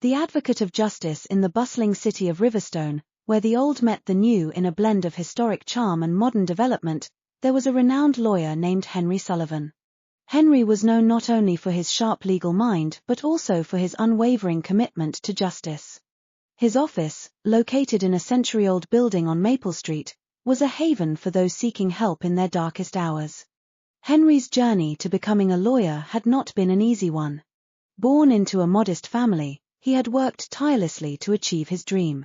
The advocate of justice in the bustling city of Riverstone, where the old met the new in a blend of historic charm and modern development, there was a renowned lawyer named Henry Sullivan. Henry was known not only for his sharp legal mind but also for his unwavering commitment to justice. His office, located in a century-old building on Maple Street, was a haven for those seeking help in their darkest hours. Henry's journey to becoming a lawyer had not been an easy one. Born into a modest family, he had worked tirelessly to achieve his dream.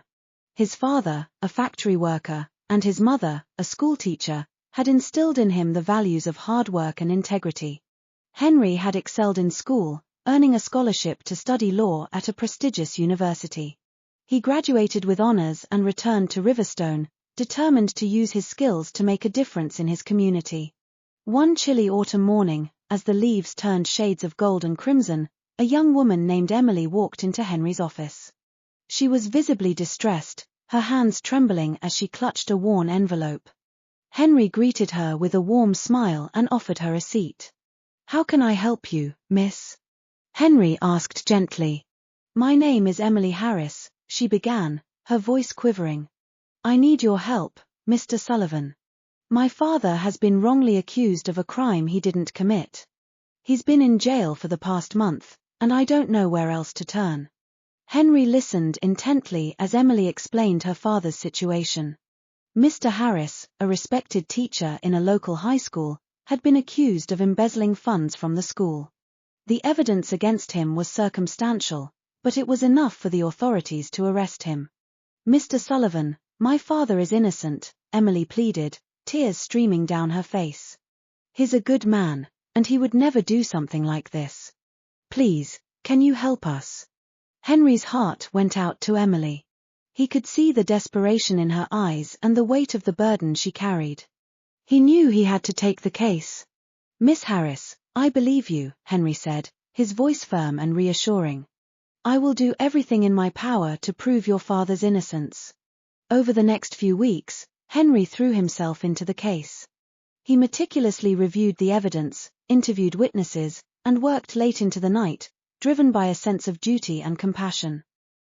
His father, a factory worker, and his mother, a schoolteacher, had instilled in him the values of hard work and integrity. Henry had excelled in school, earning a scholarship to study law at a prestigious university. He graduated with honors and returned to Riverstone, determined to use his skills to make a difference in his community. One chilly autumn morning, as the leaves turned shades of gold and crimson, a young woman named Emily walked into Henry's office. She was visibly distressed, her hands trembling as she clutched a worn envelope. Henry greeted her with a warm smile and offered her a seat. "How can I help you, miss?" Henry asked gently. "My name is Emily Harris," she began, her voice quivering. "I need your help, Mr. Sullivan. My father has been wrongly accused of a crime he didn't commit. He's been in jail for the past month, and I don't know where else to turn." Henry listened intently as Emily explained her father's situation. Mr. Harris, a respected teacher in a local high school, had been accused of embezzling funds from the school. The evidence against him was circumstantial, but it was enough for the authorities to arrest him. "Mr. Sullivan, my father is innocent," Emily pleaded, tears streaming down her face. "He's a good man, and he would never do something like this. Please, can you help us?" Henry's heart went out to Emily. He could see the desperation in her eyes and the weight of the burden she carried. He knew he had to take the case. "Miss Harris, I believe you," Henry said, his voice firm and reassuring. "I will do everything in my power to prove your father's innocence." Over the next few weeks, Henry threw himself into the case. He meticulously reviewed the evidence, interviewed witnesses, and worked late into the night, driven by a sense of duty and compassion.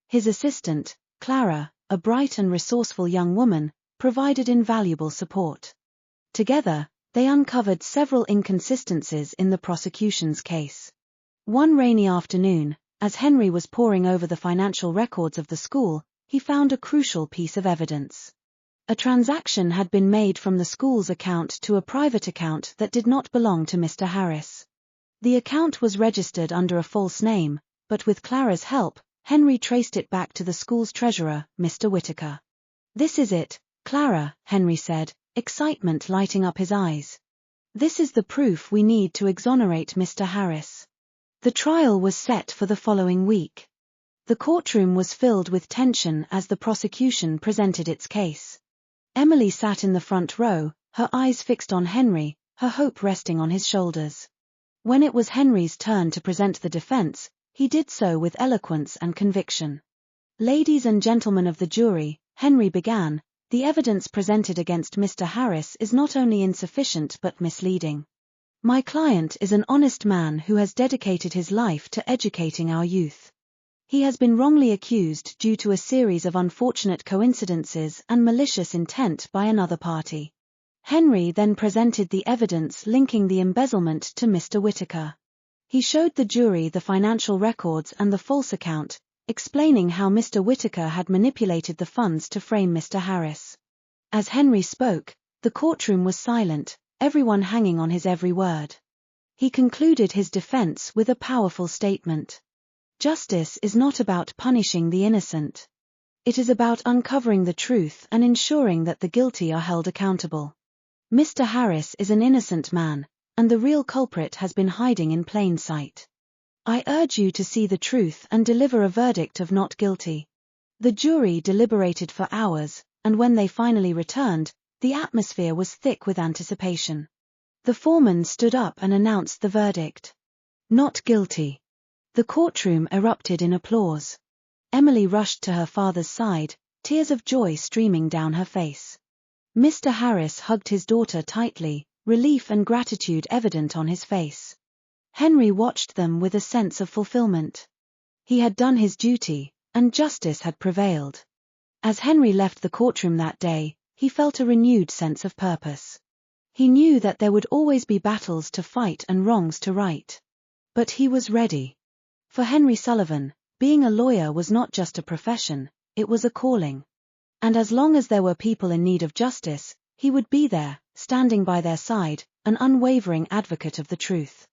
His assistant, Clara, a bright and resourceful young woman, provided invaluable support. Together, they uncovered several inconsistencies in the prosecution's case. One rainy afternoon, as Henry was poring over the financial records of the school, he found a crucial piece of evidence. A transaction had been made from the school's account to a private account that did not belong to Mr. Harris. The account was registered under a false name, but with Clara's help, Henry traced it back to the school's treasurer, Mr. Whittaker. "This is it, Clara," Henry said, excitement lighting up his eyes. "This is the proof we need to exonerate Mr. Harris." The trial was set for the following week. The courtroom was filled with tension as the prosecution presented its case. Emily sat in the front row, her eyes fixed on Henry, her hope resting on his shoulders. When it was Henry's turn to present the defense, he did so with eloquence and conviction. "Ladies and gentlemen of the jury," Henry began, "the evidence presented against Mr. Harris is not only insufficient but misleading. My client is an honest man who has dedicated his life to educating our youth. He has been wrongly accused due to a series of unfortunate coincidences and malicious intent by another party." Henry then presented the evidence linking the embezzlement to Mr. Whittaker. He showed the jury the financial records and the false account, explaining how Mr. Whittaker had manipulated the funds to frame Mr. Harris. As Henry spoke, the courtroom was silent, everyone hanging on his every word. He concluded his defense with a powerful statement. "Justice is not about punishing the innocent. It is about uncovering the truth and ensuring that the guilty are held accountable. Mr. Harris is an innocent man, and the real culprit has been hiding in plain sight. I urge you to see the truth and deliver a verdict of not guilty." The jury deliberated for hours, and when they finally returned, the atmosphere was thick with anticipation. The foreman stood up and announced the verdict. "Not guilty." The courtroom erupted in applause. Emily rushed to her father's side, tears of joy streaming down her face. Mr. Harris hugged his daughter tightly, relief and gratitude evident on his face. Henry watched them with a sense of fulfillment. He had done his duty, and justice had prevailed. As Henry left the courtroom that day, he felt a renewed sense of purpose. He knew that there would always be battles to fight and wrongs to right. But he was ready. For Henry Sullivan, being a lawyer was not just a profession, it was a calling. And as long as there were people in need of justice, he would be there, standing by their side, an unwavering advocate of the truth.